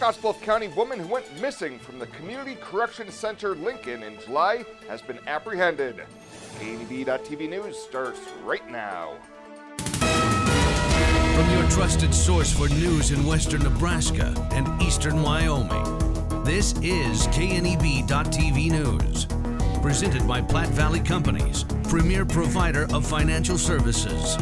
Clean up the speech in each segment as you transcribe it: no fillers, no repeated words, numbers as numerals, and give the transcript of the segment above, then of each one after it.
Scotts Bluff County woman who went missing from the Community Correction Center Lincoln in July has been apprehended. KNEB.TV News starts right now. From your trusted source for news in western Nebraska and eastern Wyoming, this is KNEB.TV News. Presented by Platte Valley Companies, premier provider of financial services.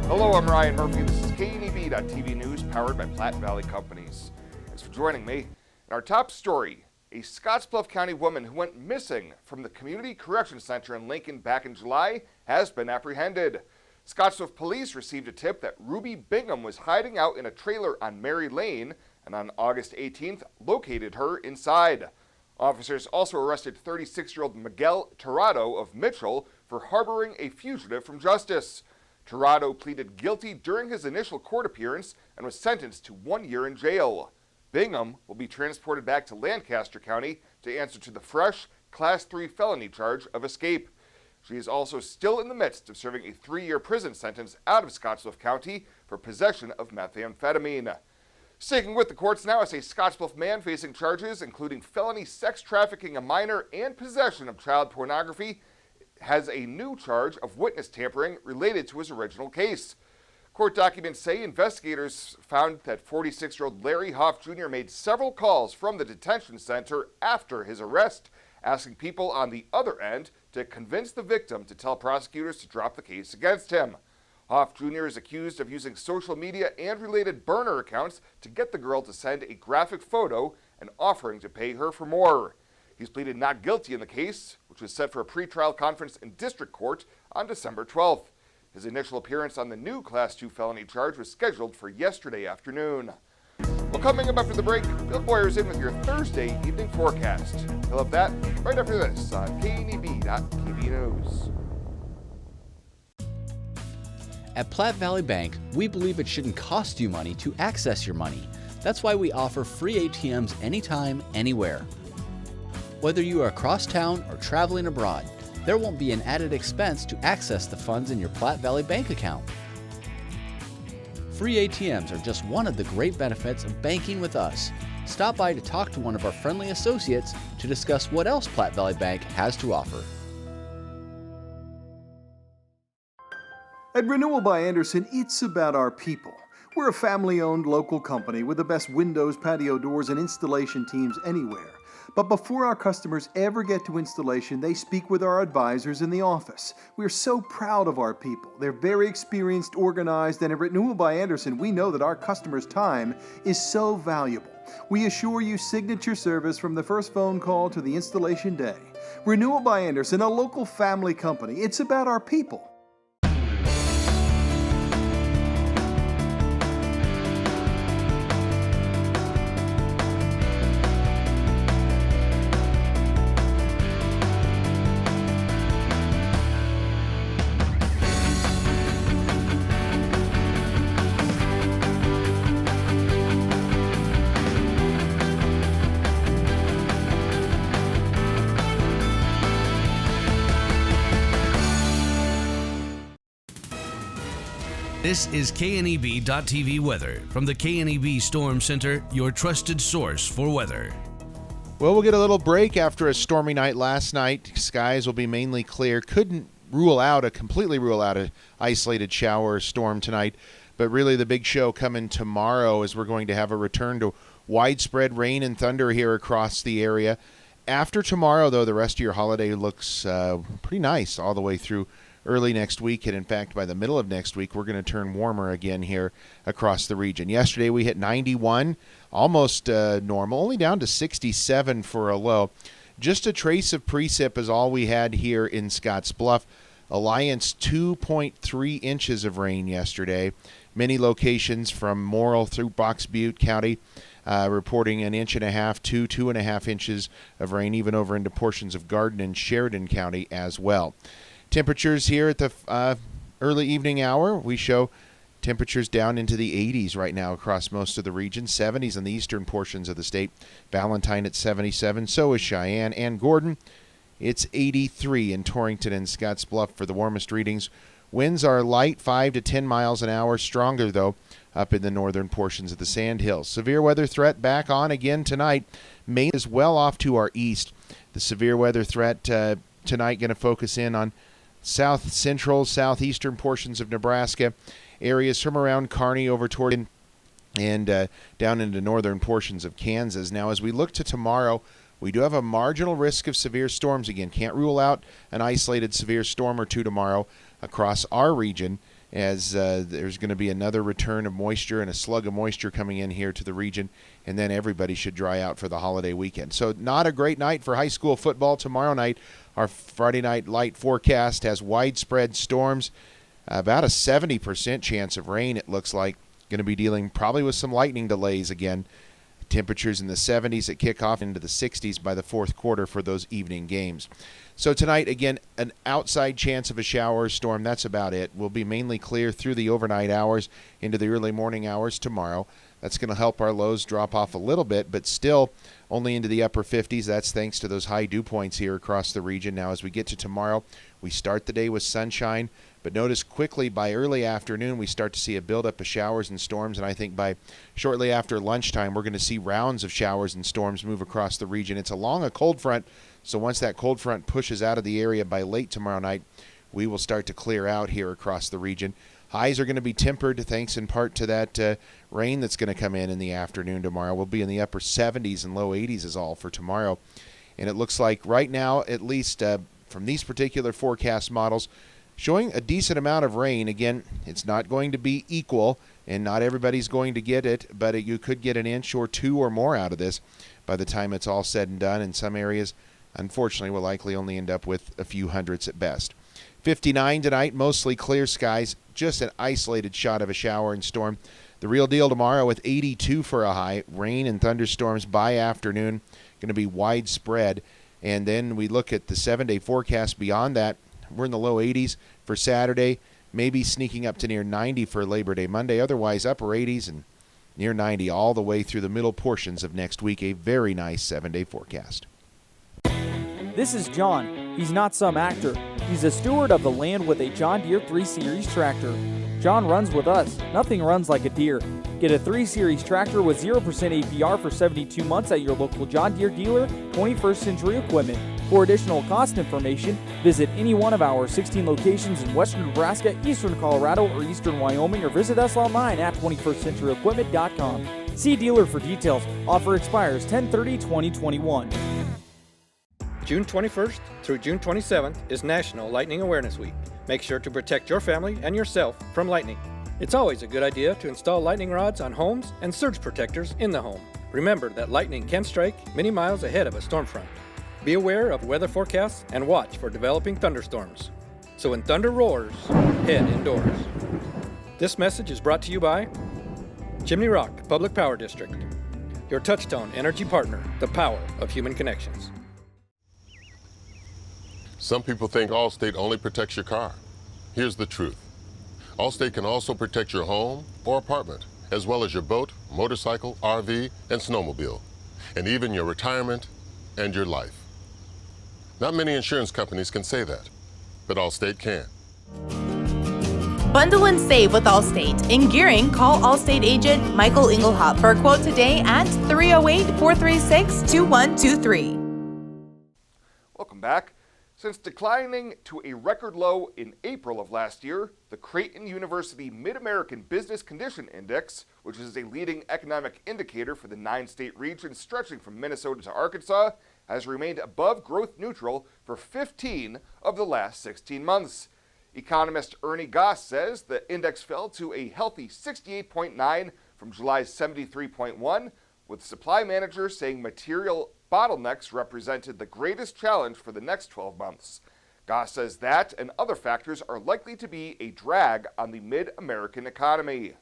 Hello, I'm Ryan Murphy. This is KNEB.TV News, powered by Platte Valley Companies. Thanks for joining me. In our top story, a Scotts Bluff County woman who went missing from the Community Correction Center in Lincoln back in July has been apprehended. Scotts Bluff police received a tip that Ruby Bingham was hiding out in a trailer on Mary Lane, and on August 18th, located her inside. Officers also arrested 36-year-old Miguel Tirado of Mitchell for harboring a fugitive from justice. Tirado pleaded guilty during his initial court appearance and was sentenced to 1 year in jail. Bingham will be transported back to Lancaster County to answer to the fresh Class 3 felony charge of escape. She is also still in the midst of serving a 3-year prison sentence out of Scotts Bluff County for possession of methamphetamine. Sticking with the courts now is a Scotts Bluff man facing charges including felony sex trafficking a minor and possession of child pornography has a new charge of witness tampering related to his original case. Court documents say investigators found that 46-year-old Larry Hoff Jr. made several calls from the detention center after his arrest, asking people on the other end to convince the victim to tell prosecutors to drop the case against him. Hoff Jr. is accused of using social media and related burner accounts to get the girl to send a graphic photo and offering to pay her for more. He's pleaded not guilty in the case, which was set for a pretrial conference in district court on December 12th. His initial appearance on the new Class 2 felony charge was scheduled for yesterday afternoon. Well, coming up after the break, Bill Boyer's in with your Thursday evening forecast. He'll have that right after this on KNEB.TV News. At Platte Valley Bank, we believe it shouldn't cost you money to access your money. That's why we offer free ATMs anytime, anywhere. Whether you are across town or traveling abroad, there won't be an added expense to access the funds in your Platte Valley Bank account. Free ATMs are just one of the great benefits of banking with us. Stop by to talk to one of our friendly associates to discuss what else Platte Valley Bank has to offer. At Renewal by Andersen, it's about our people. We're a family-owned local company with the best windows, patio doors, and installation teams anywhere. But before our customers ever get to installation, they speak with our advisors in the office. We're so proud of our people. They're very experienced, organized, and at Renewal by Andersen, we know that our customers' time is so valuable. We assure you signature service from the first phone call to the installation day. Renewal by Andersen, a local family company. It's about our people. This is KNEB.TV weather from the KNEB Storm Center, your trusted source for weather. Well, we'll get a little break after a stormy night last night. Skies will be mainly clear. Couldn't completely rule out an isolated shower or storm tonight. But really the big show coming tomorrow is we're going to have a return to widespread rain and thunder here across the area. After tomorrow, though, the rest of your holiday looks pretty nice all the way through early next week, and in fact by the middle of next week we're going to turn warmer again here across the region. Yesterday we hit 91, almost normal, only down to 67 for a low. Just a trace of precip is all we had here in Scotts Bluff. Alliance 2.3 inches of rain yesterday. Many locations from Morrill through Box Butte County reporting 1.5 inches to 2.5 inches of rain, even over into portions of Garden and Sheridan County as well. Temperatures here at the early evening hour, we show temperatures down into the 80s right now across most of the region, 70s in the eastern portions of the state. Valentine at 77, so is Cheyenne and Gordon. It's 83 in Torrington and Scotts Bluff for the warmest readings. Winds are light, 5 to 10 miles an hour, stronger though, up in the northern portions of the Sandhills. Severe weather threat back on again tonight. Maine is well off to our east. The severe weather threat tonight going to focus in on south central, southeastern portions of Nebraska, areas from around Kearney over toward and down into northern portions of Kansas. Now, as we look to tomorrow, we do have a marginal risk of severe storms again. Can't rule out an isolated severe storm or two tomorrow across our region, as there's going to be another return of moisture and a slug of moisture coming in here to the region, and then everybody should dry out for the holiday weekend. So not a great night for high school football tomorrow night. Our Friday night light forecast has widespread storms, about a 70% chance of rain, it looks like. Going to be dealing probably with some lightning delays again. Temperatures in the 70s at kickoff, into the 60s by the fourth quarter for those evening games. So tonight, again, an outside chance of a shower or storm. That's about it. We'll be mainly clear through the overnight hours into the early morning hours tomorrow. That's going to help our lows drop off a little bit, but still only into the upper 50s. That's thanks to those high dew points here across the region. Now, as we get to tomorrow, we start the day with sunshine, but notice quickly by early afternoon we start to see a buildup of showers and storms, and I think by shortly after lunchtime we're going to see rounds of showers and storms move across the region. It's along a cold front, so once that cold front pushes out of the area by late tomorrow night, we will start to clear out here across the region. Highs are going to be tempered thanks in part to that rain that's going to come in the afternoon tomorrow. We'll be in the upper 70s and low 80s is all for tomorrow. And it looks like right now, at least from these particular forecast models, showing a decent amount of rain. Again, it's not going to be equal, and not everybody's going to get it, but you could get an inch or two or more out of this by the time it's all said and done. In some areas, unfortunately, we'll likely only end up with a few hundredths at best. 59 tonight, mostly clear skies, just an isolated shot of a shower and storm. The real deal tomorrow with 82 for a high. Rain and thunderstorms by afternoon, going to be widespread. And then we look at the 7-day forecast beyond that. We're in the low 80s for Saturday, maybe sneaking up to near 90 for Labor Day Monday. Otherwise, upper 80s and near 90 all the way through the middle portions of next week. A very nice 7-day forecast. This is John. He's not some actor. He's a steward of the land with a John Deere 3 Series tractor. John runs with us. Nothing runs like a deer. Get a 3 Series tractor with 0% APR for 72 months at your local John Deere dealer, 21st Century Equipment. For additional cost information, visit any one of our 16 locations in western Nebraska, eastern Colorado, or eastern Wyoming, or visit us online at 21stcenturyequipment.com. See dealer for details. Offer expires 10/30/2021. June 21st through June 27th is National Lightning Awareness Week. Make sure to protect your family and yourself from lightning. It's always a good idea to install lightning rods on homes and surge protectors in the home. Remember that lightning can strike many miles ahead of a storm front. Be aware of weather forecasts and watch for developing thunderstorms. So when thunder roars, head indoors. This message is brought to you by Chimney Rock Public Power District, your touchstone energy partner, the power of human connections. Some people think Allstate only protects your car. Here's the truth. Allstate can also protect your home or apartment, as well as your boat, motorcycle, RV, and snowmobile, and even your retirement and your life. Not many insurance companies can say that, but Allstate can. Bundle and save with Allstate. In Gearing, call Allstate agent Michael Engelhop for a quote today at 308-436-2123. Welcome back. Since declining to a record low in April of last year, the Creighton University Mid-American Business Condition Index, which is a leading economic indicator for the 9-state region stretching from Minnesota to Arkansas, has remained above growth neutral for 15 of the last 16 months. Economist Ernie Goss says the index fell to a healthy 68.9 from July's 73.1, with supply managers saying material bottlenecks represented the greatest challenge for the next 12 months. Goss says that and other factors are likely to be a drag on the mid-American economy.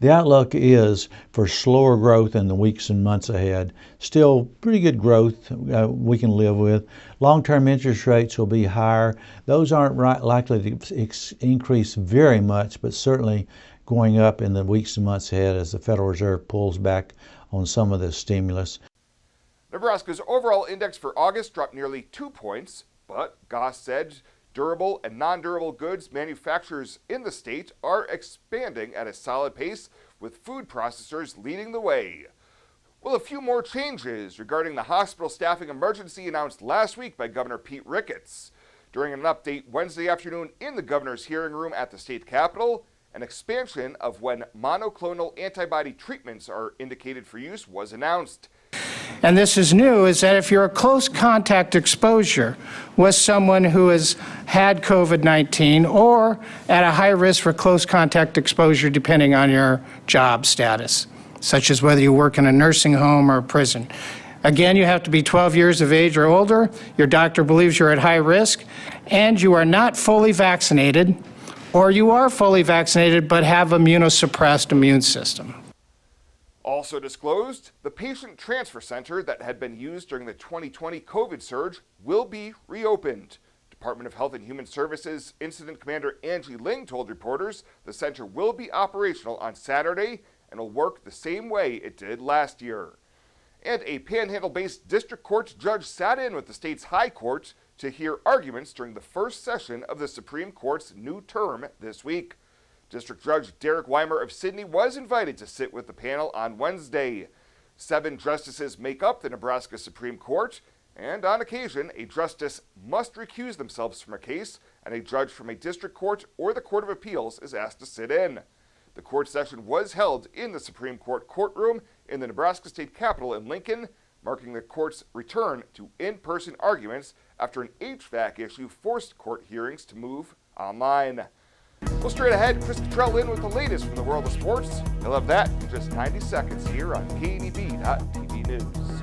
The outlook is for slower growth in the weeks and months ahead. Still pretty good growth we can live with. Long-term interest rates will be higher. Those aren't likely to increase very much, but certainly going up in the weeks and months ahead as the Federal Reserve pulls back on some of the stimulus. Nebraska's overall index for August dropped nearly 2 points, but Goss said durable and non-durable goods manufacturers in the state are expanding at a solid pace, with food processors leading the way. Well, a few more changes regarding the hospital staffing emergency announced last week by Governor Pete Ricketts. During an update Wednesday afternoon in the governor's hearing room at the state capitol, an expansion of when monoclonal antibody treatments are indicated for use was announced. And this is new, is that if you're a close contact exposure with someone who has had COVID-19 or at a high risk for close contact exposure depending on your job status, such as whether you work in a nursing home or a prison. Again, you have to be 12 years of age or older, your doctor believes you're at high risk, and you are not fully vaccinated, or you are fully vaccinated but have immunosuppressed immune system. Also disclosed, the patient transfer center that had been used during the 2020 COVID surge will be reopened. Department of Health and Human Services Incident Commander Angie Ling told reporters the center will be operational on Saturday and will work the same way it did last year. And a Panhandle-based district court judge sat in with the state's high court to hear arguments during the first session of the Supreme Court's new term this week. District Judge Derek Weimer of Sydney was invited to sit with the panel on Wednesday. 7 justices make up the Nebraska Supreme Court, and on occasion, a justice must recuse themselves from a case, and a judge from a district court or the Court of Appeals is asked to sit in. The court session was held in the Supreme Court courtroom in the Nebraska State Capitol in Lincoln, marking the court's return to in-person arguments after an HVAC issue forced court hearings to move online. Well, straight ahead, Chris Cottrell in with the latest from the world of sports. He'll have that in just 90 seconds here on KNEB.TV News.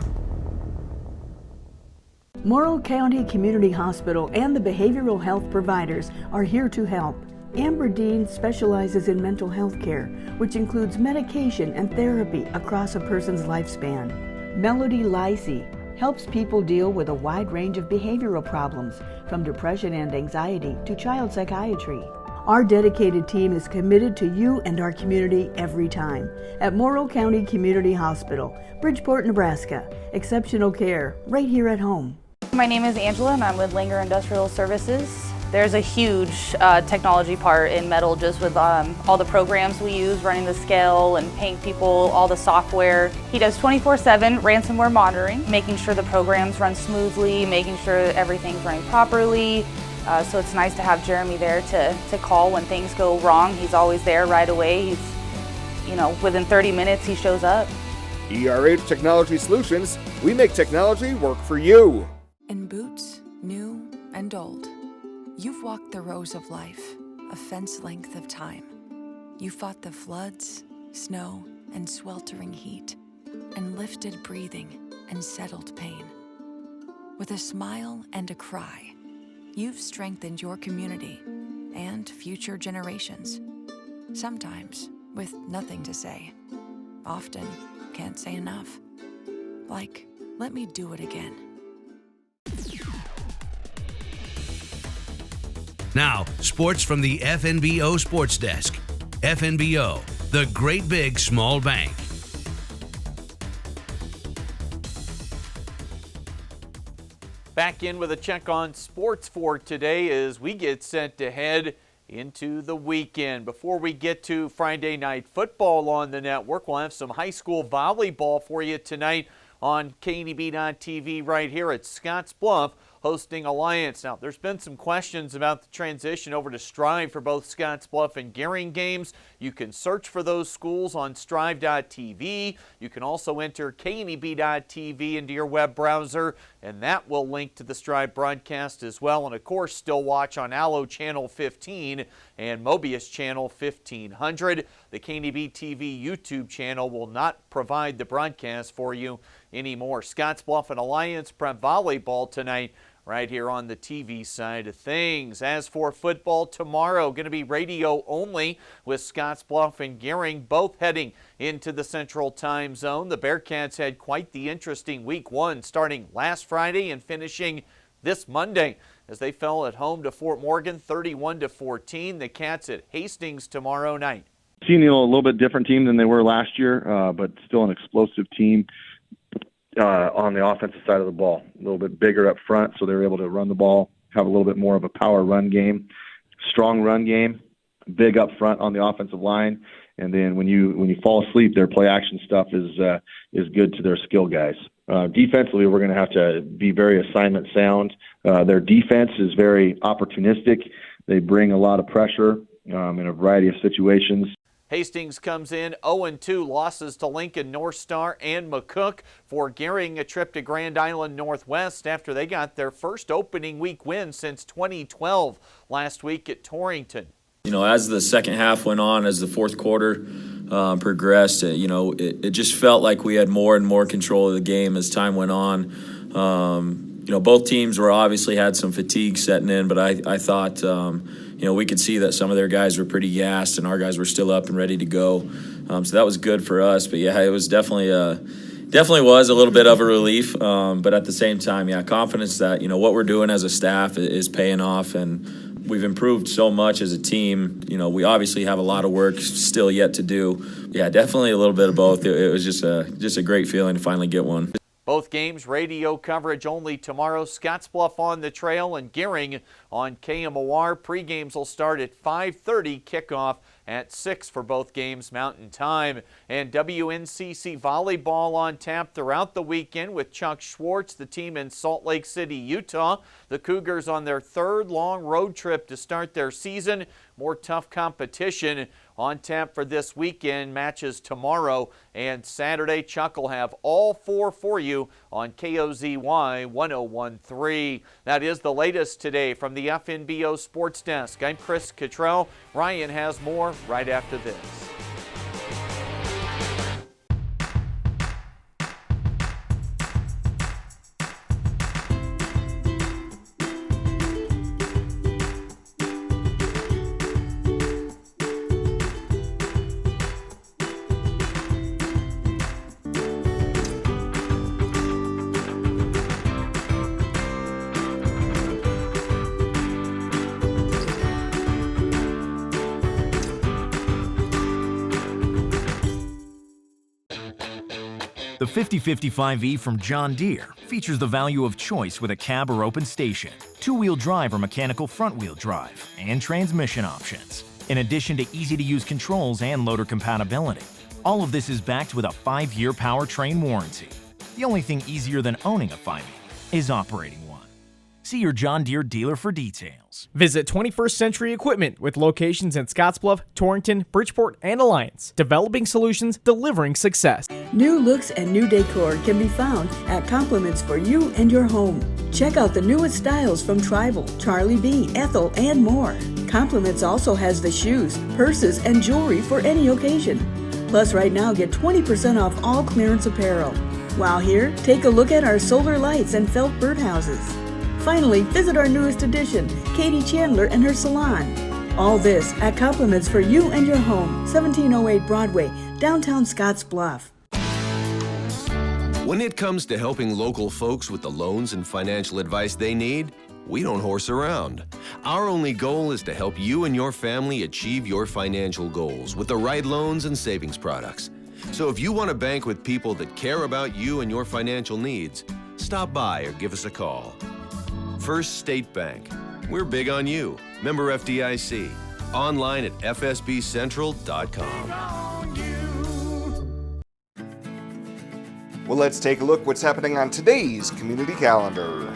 Morrill County Community Hospital and the behavioral health providers are here to help. Amber Dean specializes in mental health care, which includes medication and therapy across a person's lifespan. Melody Lacey helps people deal with a wide range of behavioral problems, from depression and anxiety to child psychiatry. Our dedicated team is committed to you and our community every time. At Morrill County Community Hospital, Bridgeport, Nebraska. Exceptional care right here at home. My name is Angela and I'm with Langer Industrial Services. There's a huge technology part in metal, just with all the programs we use, running the scale and paying people, all the software. He does 24/7 ransomware monitoring, making sure the programs run smoothly, making sure everything's running properly. So it's nice to have Jeremy there to call when things go wrong. He's always there right away. He's, within 30 minutes he shows up. ERH Technology Solutions, we make technology work for you. In boots, new and old, you've walked the rows of life, a fence length of time. You fought the floods, snow, and sweltering heat, and lifted breathing and settled pain. With a smile and a cry, you've strengthened your community and future generations. Sometimes with nothing to say. Often can't say enough. Like, let me do it again. Now, sports from the FNBO Sports Desk. FNBO, the great big small bank. Back in with a check on sports for today as we get set to head into the weekend. Before we get to Friday night football on the network, we'll have some high school volleyball for you tonight on KNEB.TV right here at Scotts Bluff, hosting Alliance. Now, there's been some questions about the transition over to Strive for both Scotts Bluff and Gering games. You can search for those schools on strive.tv. You can also enter KNEB.TV into your web browser, and that will link to the Strive broadcast as well. And, of course, still watch on Allo Channel 15 and Mobius Channel 1500. The KNEB TV YouTube channel will not provide the broadcast for you anymore. Scotts Bluff and Alliance prep volleyball tonight right here on the TV side of things. As for football tomorrow, going to be radio only with Scotts Bluff and Gering both heading into the Central Time Zone. The Bearcats had quite the interesting week one, starting last Friday and finishing this Monday as they fell at home to Fort Morgan 31-14. The Cats at Hastings tomorrow night. Seen a little bit different team than they were last year, but still an explosive team. On the offensive side of the ball, a little bit bigger up front, so they were able to run the ball, have a little bit more of a power run game, strong run game, big up front on the offensive line, And then when you fall asleep, their play action stuff is good to their skill guys. Defensively, we're going to have to be very assignment sound. Their defense is very opportunistic. They bring a lot of pressure in a variety of situations. Hastings comes in 0-2, losses to Lincoln, North Star, and McCook. For Gering, a trip to Grand Island Northwest after they got their first opening week win since 2012 last week at Torrington. You know, as the second half went on, as the fourth quarter progressed, it just felt like we had more and more control of the game as time went on. Both teams were obviously had some fatigue setting in, but I thought, we could see that some of their guys were pretty gassed and our guys were still up and ready to go. So that was good for us. But yeah, it was definitely was a little bit of a relief. But at the same time, confidence that, what we're doing as a staff is paying off, and we've improved so much as a team. We obviously have a lot of work still yet to do. Yeah, definitely a little bit of both. It was just a great feeling to finally get one. Both games radio coverage only tomorrow. Scotts Bluff on the Trail and Gering on KMOR. Pre-games will start at 5:30, kickoff at 6 for both games Mountain Time. And WNCC volleyball on tap throughout the weekend with Chuck Schwartz, the team in Salt Lake City, Utah. The Cougars on their third long road trip to start their season. More tough competition on tap for this weekend. Matches tomorrow and Saturday. Chuck will have all 4 for you on KOZY 1013. That is the latest today from the FNBO Sports Desk. I'm Chris Cottrell. Ryan has more right after this. The 5055E from John Deere features the value of choice with a cab or open station, two-wheel drive or mechanical front-wheel drive, and transmission options, in addition to easy-to-use controls and loader compatibility. All of this is backed with a 5-year powertrain warranty. The only thing easier than owning a 5E is operating one. See your John Deere dealer for details. Visit 21st Century Equipment with locations in Scotts Bluff, Torrington, Bridgeport, and Alliance. Developing solutions, delivering success. New looks and new decor can be found at Compliments for You and Your Home. Check out the newest styles from Tribal, Charlie B, Ethel, and more. Compliments also has the shoes, purses, and jewelry for any occasion. Plus, right now, get 20% off all clearance apparel. While here, take a look at our solar lights and felt birdhouses. Finally, visit our newest addition, Katie Chandler and her salon. All this at Compliments for You and Your Home, 1708 Broadway, downtown Scotts Bluff. When it comes to helping local folks with the loans and financial advice they need, we don't horse around. Our only goal is to help you and your family achieve your financial goals with the right loans and savings products. So if you want to bank with people that care about you and your financial needs, stop by or give us a call. First State Bank. We're big on you. Member FDIC. Online at fsbcentral.com. Well, let's take a look what's happening on today's community calendar.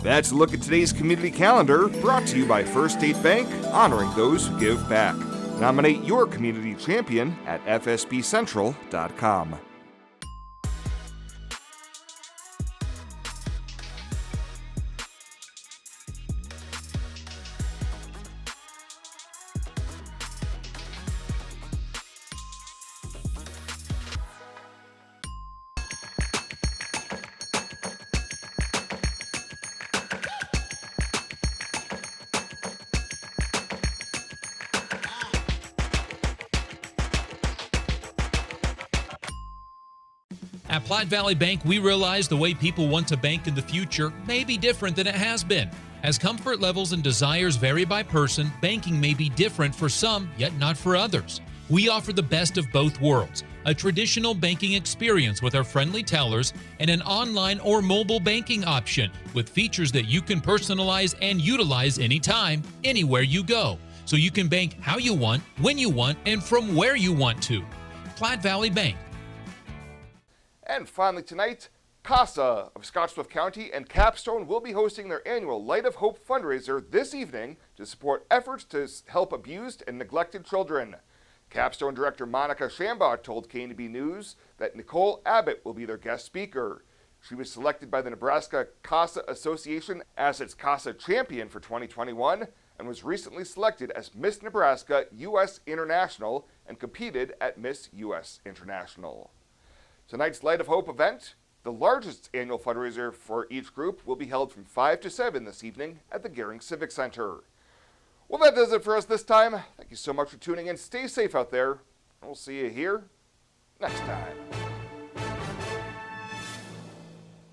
That's a look at today's community calendar, brought to you by First State Bank, honoring those who give back. Nominate your community champion at fsbcentral.com. At Platte Valley Bank, we realize the way people want to bank in the future may be different than it has been. As comfort levels and desires vary by person, banking may be different for some, yet not for others. We offer the best of both worlds, a traditional banking experience with our friendly tellers and an online or mobile banking option with features that you can personalize and utilize anytime, anywhere you go. So you can bank how you want, when you want, and from where you want to. Platte Valley Bank. And finally tonight, CASA of Scotts Bluff County and CAPStone will be hosting their annual Light of Hope fundraiser this evening to support efforts to help abused and neglected children. CAPStone Director Monica Shambaugh told KNB News that Nicole Abbott will be their guest speaker. She was selected by the Nebraska CASA Association as its CASA champion for 2021 and was recently selected as Miss Nebraska U.S. International and competed at Miss U.S. International. Tonight's Light of Hope event, the largest annual fundraiser for each group, will be held from 5 to 7 this evening at the Gehring Civic Center. Well, that does it for us this time. Thank you so much for tuning in. Stay safe out there, and we'll see you here next time.